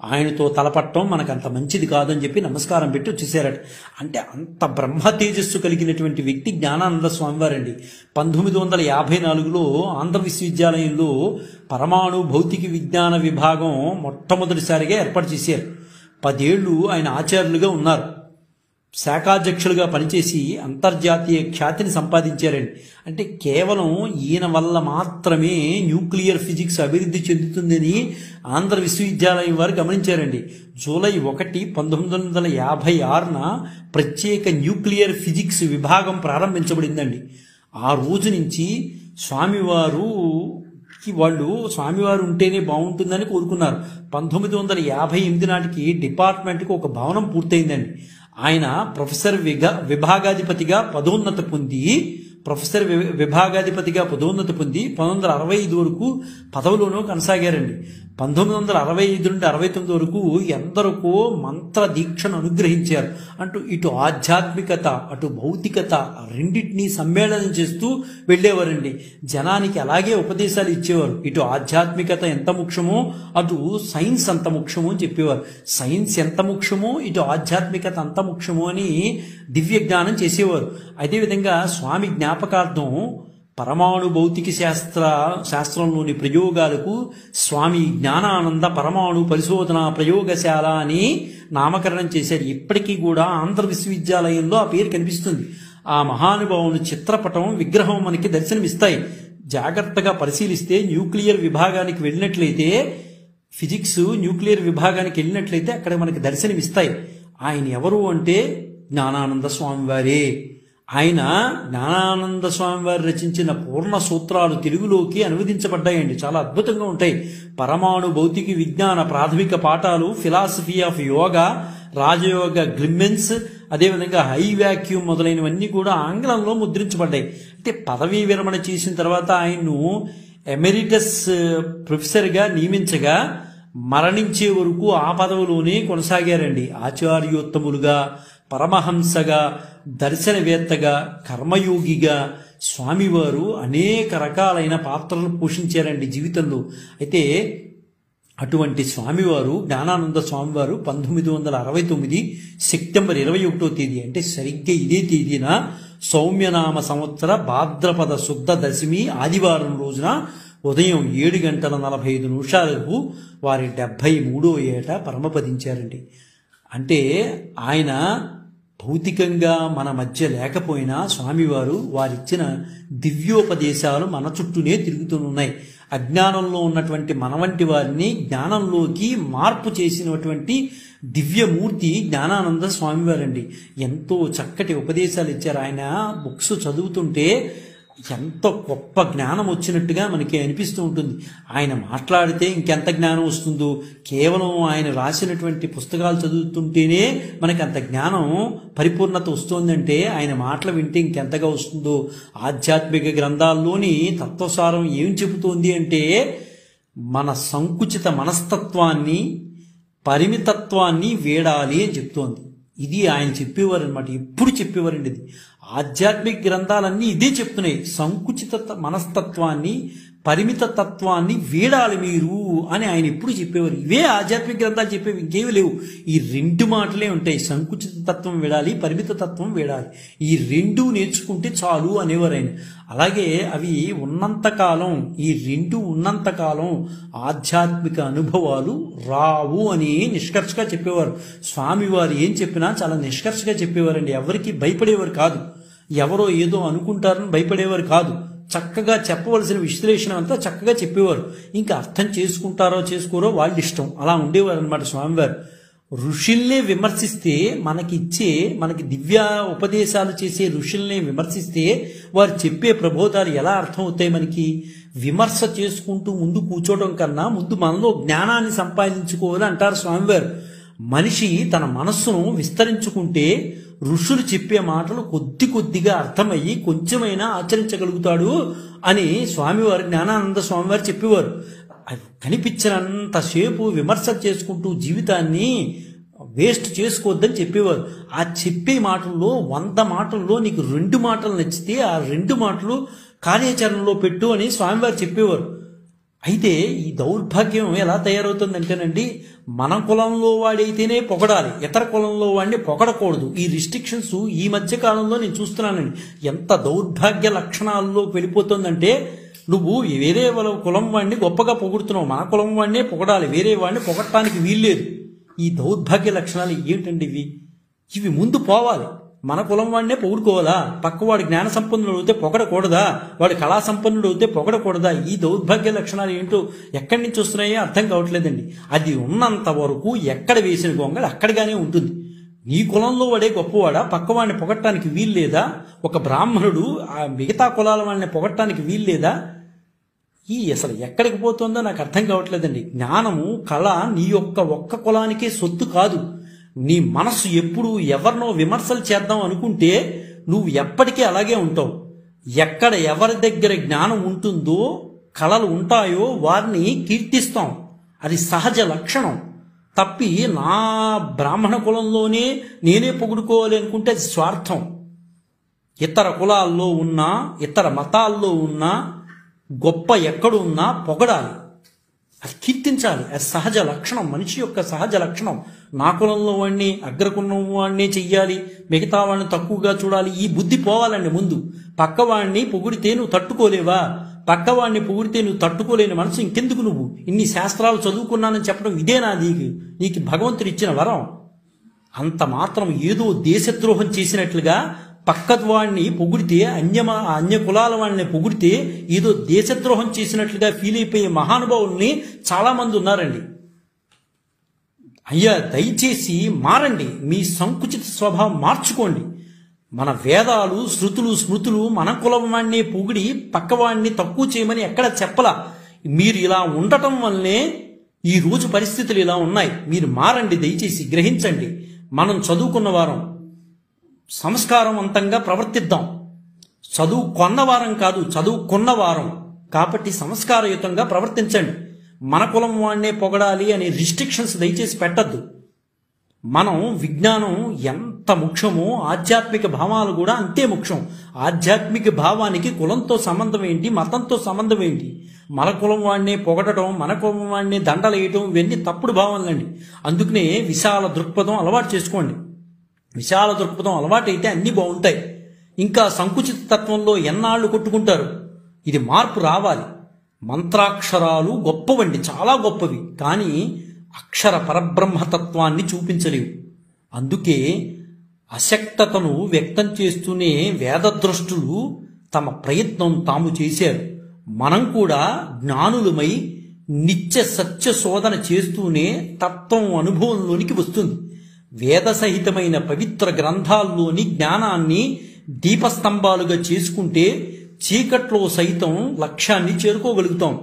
Speaker 1: ఆయనతో తలపట్టడం మనకు అంత మంచిది కాదని చెప్పి నమస్కారం పెట్టి వచ్చేసారట. అంటే అంత బ్రహ్మ తేజస్సు కలిగినటువంటి వ్యక్తి జ్ఞానానంద స్వామివారండి. 1954లో ఆంధ్ర విశ్వవిద్యాలయంలో పరమాణు భౌతిక విజ్ఞాన విభాగం మొట్టమొదటిసారిగా ఏర్పాటు చేశారు. 10 ఏళ్లు ఆయన ఆచార్యులుగా ఉన్నారు, శాఖాధ్యక్షులుగా పనిచేసి అంతర్జాతీయ ఖ్యాతిని సంపాదించారండి. అంటే కేవలం ఈయన వల్ల మాత్రమే న్యూక్లియర్ ఫిజిక్స్ అభివృద్ధి చెందుతుందని ఆంధ్ర విశ్వవిద్యాలయం వారు గమనించారండి. జూలై 1, 1956న ప్రత్యేక న్యూక్లియర్ ఫిజిక్స్ విభాగం ప్రారంభించబడిందండి. ఆ రోజు నుంచి స్వామివారు ఉంటేనే బాగుంటుందని కోరుకున్నారు. 1958 నాటికి డిపార్ట్మెంట్కి ఒక భవనం పూర్తయిందండి. ఆయన ప్రొఫెసర్ విభాగాధిపతిగా పదోన్నతి పొంది 1965 వరకు పదవిలోనూ కొనసాగారండి. 1965 నుండి 69 వరకు ఎందరికో మంత్ర దీక్షను అనుగ్రహించారు. అంటూ ఇటు ఆధ్యాత్మికత అటు భౌతికత రెండింటినీ సమ్మేళనం చేస్తూ వెళ్ళేవారండి. జనానికి అలాగే ఉపదేశాలు ఇచ్చేవారు. ఇటు ఆధ్యాత్మికత ఎంత ముఖ్యమో అటు సైన్స్ అంత ముఖ్యమో అని చెప్పేవారు. సైన్స్ ఎంత ముఖ్యమో ఇటు ఆధ్యాత్మికత అంత ముఖ్యమో అని దివ్య జ్ఞానం చేసేవారు. అదేవిధంగా స్వామి జ్ఞాపకార్థం పరమాణు భౌతిక శాస్త్రంలోని ప్రయోగాలకు స్వామి జ్ఞానానంద పరమాణు పరిశోధన ప్రయోగశాల అని నామకరణం చేశారు. ఇప్పటికీ కూడా ఆంధ్ర విశ్వవిద్యాలయంలో ఆ పేరు కనిపిస్తుంది. ఆ మహానుభావుని చిత్రపటం విగ్రహం మనకి దర్శనమిస్తాయి. జాగ్రత్తగా పరిశీలిస్తే న్యూక్లియర్ విభాగానికి వెళ్ళినట్లయితే, ఫిజిక్స్ న్యూక్లియర్ విభాగానికి వెళ్ళినట్లయితే అక్కడ మనకి దర్శనమిస్తాయి. ఆయన ఎవరు అంటే జ్ఞానానంద స్వామివారే. ఆయన జ్ఞానానంద స్వామి వారు రచించిన పూర్ణ సూత్రాలు తెలుగులోకి అనువదించబడ్డాయండి. చాలా అద్భుతంగా ఉంటాయి. పరమాణు భౌతిక విజ్ఞాన ప్రాథమిక పాఠాలు, ఫిలాసఫీ ఆఫ్ యోగా, రాజయోగ గ్లిమ్మెన్స్, అదేవిధంగా హై వ్యాక్యూమ్ మొదలైనవన్నీ కూడా ఆంగ్లంలో ముద్రించబడ్డాయి. అంటే పదవీ విరమణ చేసిన తర్వాత ఆయన్ను ఎమెరిటస్ ప్రొఫెసర్గా నియమించగా మరణించే వరకు ఆ పదవిలోనే కొనసాగారండి. ఆచార్యోత్తములుగా, పరమహంసగా, దర్శనవేత్తగా, కర్మయోగిగా స్వామివారు అనేక రకాలైన పాత్రలు పోషించారండి జీవితంలో. అయితే అటువంటి స్వామివారు, జ్ఞానానంద స్వామివారు 1969 సెప్టెంబర్ 21వ తేదీ, అంటే సరిగ్గా ఇదే తేదీన సౌమ్యనామ సంవత్సర భాద్రపద శుద్ధ దశమి ఆదివారం రోజున ఉదయం 7:45 వారి 73వ ఏట పరమపదించారండి. అంటే ఆయన భౌతికంగా మన మధ్య లేకపోయినా స్వామివారు వారిచ్చిన దివ్యోపదేశాలు మన చుట్టూనే తిరుగుతున్నాయి. అజ్ఞానంలో ఉన్నటువంటి మన వంటి వారిని జ్ఞానంలోకి మార్పు చేసినటువంటి దివ్యమూర్తి జ్ఞానానంద స్వామివారండి. ఎంతో చక్కటి ఉపదేశాలు ఇచ్చారు. ఆయన బుక్స్ చదువుతుంటే ఎంతో గొప్ప జ్ఞానం వచ్చినట్టుగా మనకి అనిపిస్తూ ఉంటుంది. ఆయన మాట్లాడితే ఇంకెంత జ్ఞానం వస్తుందో, కేవలం ఆయన రాసినటువంటి పుస్తకాలు చదువుతుంటేనే మనకి అంత జ్ఞానం పరిపూర్ణత వస్తుందంటే ఆయన మాటలు వింటే ఇంకెంతగా వస్తుందో. ఆధ్యాత్మిక గ్రంథాల్లోని తత్వసారం ఏం చెబుతోంది అంటే మన సంకుచిత మనస్తత్వాన్ని, పరిమితత్వాన్ని వీడాలి అని చెప్తోంది. ఇది ఆయన చెప్పేవారు అనమాట, ఎప్పుడు చెప్పేవారండి. ఇది ఆధ్యాత్మిక గ్రంథాలన్నీ ఇదే చెప్తున్నాయి. సంకుచిత మనస్తత్వాన్ని, పరిమిత తత్వాన్ని వీడాలి మీరు అని ఆయన ఎప్పుడు చెప్పేవారు. ఇవే ఆధ్యాత్మిక గ్రంథాలు చెప్పేవి, ఇంకేవి లేవు. ఈ 2 మాటలే ఉంటాయి. సంకుచిత తత్వం వీడాలి, పరిమిత తత్వం వీడాలి. ఈ 2 నేర్చుకుంటే చాలు అనేవారు ఆయన. అలాగే అవి ఉన్నంతకాలం, ఈ 2 ఉన్నంతకాలం ఆధ్యాత్మిక అనుభవాలు రావు అని నిష్కర్షగా చెప్పేవారు. స్వామివారు ఏం చెప్పినా చాలా నిష్కర్షగా చెప్పేవారండి. ఎవరికి భయపడేవారు కాదు, ఎవరో ఏదో అనుకుంటారని భయపడేవారు కాదు. చక్కగా చెప్పవలసిన విశ్లేషణ అంతా చక్కగా చెప్పేవారు. ఇంకా అర్థం చేసుకుంటారో చేసుకోరో వాళ్ళ ఇష్టం, అలా ఉండేవారు అనమాట స్వామివారు. ఋషుల్నే విమర్శిస్తే, మనకి దివ్య ఉపదేశాలు చేసే ఋషుల్నే విమర్శిస్తే వారు చెప్పే ప్రబోధాలు ఎలా అర్థం అవుతాయి మనకి? విమర్శ చేసుకుంటూ ముందు కూర్చోవడం కన్నా ముందు మనలో జ్ఞానాన్ని సంపాదించుకోవాలి అంటారు స్వామివారు. మనిషి తన మనస్సును విస్తరించుకుంటే ఋషులు చెప్పే మాటలు కొద్ది కొద్దిగా అర్థమయ్యి కొంచెమైనా ఆచరించగలుగుతాడు అని స్వామివారు, జ్ఞానానంద స్వామివారు చెప్పేవారు. కనిపించినంతసేపు విమర్శ చేసుకుంటూ జీవితాన్ని వేస్ట్ చేసుకోవద్దని చెప్పేవారు. ఆ చెప్పే మాటల్లో 100 మాటల్లో నీకు 2 మాటలు నచ్చితే ఆ 2 మాటలు కార్యాచరణలో పెట్టు అని స్వామివారు చెప్పేవారు. అయితే ఈ దౌర్భాగ్యం ఎలా తయారవుతుందంటేనండి, మన కులంలో వాడైతేనే పొగడాలి, ఇతర కులంలో వాడిని పొగడకూడదు. ఈ రిస్ట్రిక్షన్స్ ఈ మధ్య కాలంలో నేను చూస్తున్నానండి. ఎంత దౌర్భాగ్య లక్షణాల్లో వెళ్ళిపోతుందంటే, నువ్వు వేరే వాళ్ళ కులం వాడిని గొప్పగా పొగుడుతున్నావు, మన కులం వాడినే పొగడాలి, వేరే వాడిని పొగడటానికి వీల్లేదు. ఈ దౌర్భాగ్య లక్షణాలు ఏంటండి ఇవి ముందు పోవాలి. మన కులం వాడినే పొగుడుకోవాలా? పక్కవాడు జ్ఞాన సంపన్నుడు అవుతే పొగడకూడదా? వాడు కళా సంపన్నుడు అవుతే పొగడకూడదా? ఈ దౌర్భాగ్య లక్షణాలు ఏంటో ఎక్కడి నుంచి వస్తున్నాయో అర్థం కావట్లేదండి. అది ఉన్నంత వరకు ఎక్కడ వేసిన గొంగళి అక్కడిగానే ఉంటుంది. నీ కులంలో వాడే గొప్పవాడా? పక్కవాడిని పొగడటానికి వీల్లేదా? ఒక బ్రాహ్మణుడు ఆ మిగతా కులాల వాడిని పొగడటానికి వీల్లేదా? అసలు ఎక్కడికి పోతుందో నాకు అర్థం కావట్లేదండి. జ్ఞానము, కళ నీ ఒక్క కులానికే సొత్తు కాదు. నీ మనస్సు ఎప్పుడు ఎవరినో విమర్శలు చేద్దాం అనుకుంటే నువ్వు ఎప్పటికీ అలాగే ఉంటావు. ఎక్కడ ఎవరి దగ్గర జ్ఞానం ఉంటుందో, కళలు ఉంటాయో వారిని కీర్తిస్తాం. అది సహజ లక్షణం. తప్పి నా బ్రాహ్మణ కులంలోనే నేనే పొగుడుకోవాలి అనుకుంటే అది స్వార్థం. ఇతర కులాల్లో ఉన్నా, ఇతర మతాల్లో ఉన్నా, గొప్ప ఎక్కడు ఉన్నా పొగడాలి, అది కీర్తించాలి. అది సహజ లక్షణం, మనిషి యొక్క సహజ లక్షణం. నా కులంలో వాడిని, అగ్రకులం వాడిని చెయ్యాలి, మిగతా వాడిని తక్కువగా చూడాలి, ఈ బుద్ధి పోవాలండి ముందు. పక్కవాడిని పొగిడితే నువ్వు తట్టుకోలేవా? పక్కవాడిని పొగిడితే నువ్వు తట్టుకోలేని మనసు ఇంకెందుకు? నువ్వు ఇన్ని శాస్త్రాలు చదువుకున్నానని చెప్పడం ఇదేనా నీకు భగవంతుడు ఇచ్చిన వరం? అంత మాత్రం ఏదో దేశద్రోహం చేసినట్లుగా పక్కవాడిని పొగిడితే, అన్య కులాల వాళ్ళని పొగిడితే ఏదో దేశద్రోహం చేసినట్లుగా ఫీల్ అయిపోయే మహానుభావుల్ని చాలా మంది ఉన్నారండి. అయ్యా, దయచేసి మారండి, మీ సంకుచిత స్వభావం మార్చుకోండి. మన వేదాలు, శృతులు, స్మృతులు మన కులం వాడిని పొగిడి పక్కవాడిని తక్కువ చేయమని ఎక్కడ చెప్పలా. మీరు ఇలా ఉండటం వల్లనే ఈ రోజు పరిస్థితులు ఇలా ఉన్నాయి. మీరు మారండి, దయచేసి గ్రహించండి. మనం చదువుకున్న వారం, సంస్కారవంతంగా ప్రవర్తిద్దాం. చదువుకున్నవారం కాదు, చదువుకున్నవారం కాబట్టి సంస్కారయుతంగా ప్రవర్తించండి. మన కులం వాడినే పొగడాలి అనే రిస్ట్రిక్షన్స్ దయచేసి పెట్టద్దు. మనం విజ్ఞానం ఎంత ముఖ్యమో ఆధ్యాత్మిక భావాలు కూడా అంతే ముఖ్యం. ఆధ్యాత్మిక భావానికి కులంతో సంబంధం ఏంటి, మతంతో సంబంధం ఏంటి? మన కులం వాడినే పొగడటం, మన కులం వాడినే దండలేయటం, ఇవన్నీ తప్పుడు భావాలండి. అందుకనే విశాల దృక్పథం అలవాటు చేసుకోండి. విశాల దృక్పథం అలవాటైతే అన్నీ బాగుంటాయి. ఇంకా సంకుచిత తత్వంలో ఎన్నాళ్ళు కొట్టుకుంటారు? ఇది మార్పు రావాలి. మంత్రాక్షరాలు గొప్పవండి, చాలా గొప్పవి, కానీ అక్షర పరబ్రహ్మతత్వాన్ని చూపించలేవు. అందుకే అశక్తతను వ్యక్తం చేస్తూనే వేదద్రష్టులు తమ ప్రయత్నం తాము చేశారు. మనం కూడా జ్ఞానులమై నిత్య సత్య శోధన చేస్తూనే తత్వం అనుభవంలోనికి వస్తుంది. వేద సహితమైన పవిత్ర గ్రంథాల్లోని జ్ఞానాన్ని దీపస్తంభాలుగా చేసుకుంటే చీకట్లో సైతం లక్ష్యాన్ని చేరుకోగలుగుతాం,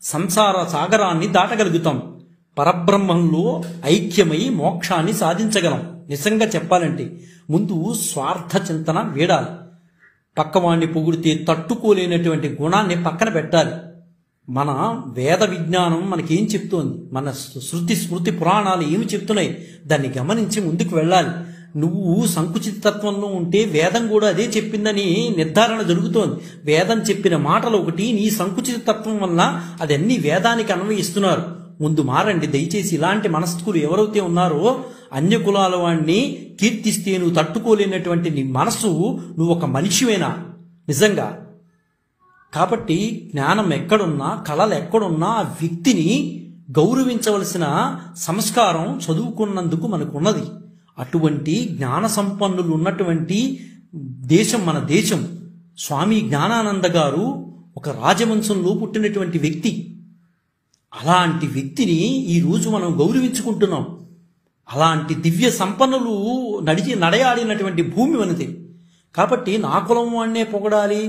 Speaker 1: సంసార సాగరాన్ని దాటగలుగుతాం, పరబ్రహ్మంలో ఐక్యమై మోక్షాన్ని సాధించగలం. నిజంగా చెప్పాలంటే ముందు స్వార్థ చింతన వీడాలి. పక్కవాణ్ణి పొగిడితే తట్టుకోలేనటువంటి గుణాన్ని పక్కన పెట్టాలి. మన వేద విజ్ఞానం మనకేం చెప్తోంది, మన శృతి స్మృతి పురాణాలు ఏమి చెప్తున్నాయి, దాన్ని గమనించి ముందుకు వెళ్ళాలి. నువ్వు సంకుచిత తత్వంలో ఉంటే వేదం కూడా అదే చెప్పిందని నిర్ధారణ జరుగుతోంది. వేదం చెప్పిన మాటలు ఒకటి, నీ సంకుచిత తత్వం వల్ల అది అన్ని వేదానికి అన్వయిస్తున్నారు. ముందు మారండి దయచేసి. ఇలాంటి మనస్కులు ఎవరైతే ఉన్నారో, అన్య కులాల వాడిని కీర్తిస్తే నువ్వు తట్టుకోలేనటువంటి నీ మనసు, నువ్వు ఒక మనిషివేనా నిజంగా? కాబట్టి జ్ఞానం ఎక్కడున్నా, కళలు ఎక్కడున్నా ఆ వ్యక్తిని గౌరవించవలసిన సంస్కారం చదువుకున్నందుకు మనకున్నది. అటువంటి జ్ఞాన సంపన్నులు ఉన్నటువంటి దేశం మన దేశం. స్వామి జ్ఞానానంద గారు ఒక రాజవంశంలో పుట్టినటువంటి వ్యక్తి. అలాంటి వ్యక్తిని ఈరోజు మనం గౌరవించుకుంటున్నాం. అలాంటి దివ్య సంపన్నులు నడయాడినటువంటి భూమి మనది. కాబట్టి నా కులం వాడినే పొగడాలి,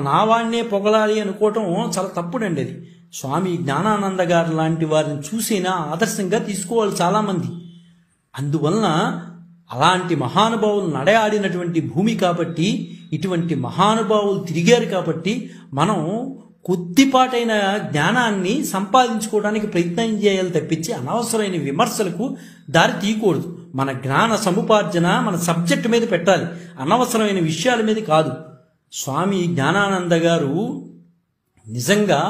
Speaker 1: నా వాడినే పొగడాలి అనుకోవటం చాలా తప్పుడండి. అది స్వామి జ్ఞానానంద గారు లాంటి వారిని చూసినా ఆదర్శంగా తీసుకోవాలి చాలామంది. అందువలన అలాంటి మహానుభావులు నడయాడినటువంటి భూమి కాబట్టి, ఇటువంటి మహానుభావులు తిరిగారు కాబట్టి మనం కొద్దిపాటైన జ్ఞానాన్ని సంపాదించుకోవడానికి ప్రయత్నం చేయాలి తప్పించి అనవసరమైన విమర్శలకు దారి తీయకూడదు. మన జ్ఞాన సముపార్జన మన సబ్జెక్ట్ మీద పెట్టాలి, అనవసరమైన విషయాల మీద కాదు. స్వామి జ్ఞానానంద గారు నిజంగా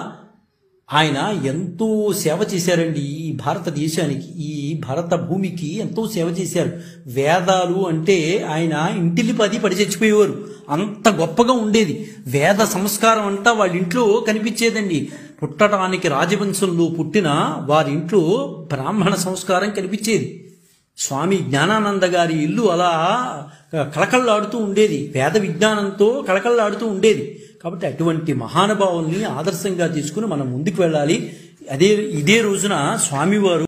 Speaker 1: ఆయన ఎంతో సేవ చేశారండి. ఈ భారతదేశానికి, ఈ భారత భూమికి ఎంతో సేవ చేశారు. వేదాలు అంటే ఆయన ఇంటిల్లిపది పడి చచ్చిపోయేవారు, అంత గొప్పగా ఉండేది. వేద సంస్కారం అంతా వాళ్ళ ఇంట్లో కనిపించేదండి. పుట్టడానికి రాజవంశంలో పుట్టిన వారి ఇంట్లో బ్రాహ్మణ సంస్కారం కనిపించేది. స్వామి జ్ఞానానంద గారి ఇల్లు అలా కళకళలాడుతూ ఉండేది, వేద విజ్ఞానంతో కళకళలాడుతూ ఉండేది. కాబట్టి అటువంటి మహానుభావుల్ని ఆదర్శంగా తీసుకుని మనం ముందుకు వెళ్ళాలి. ఇదే రోజున స్వామివారు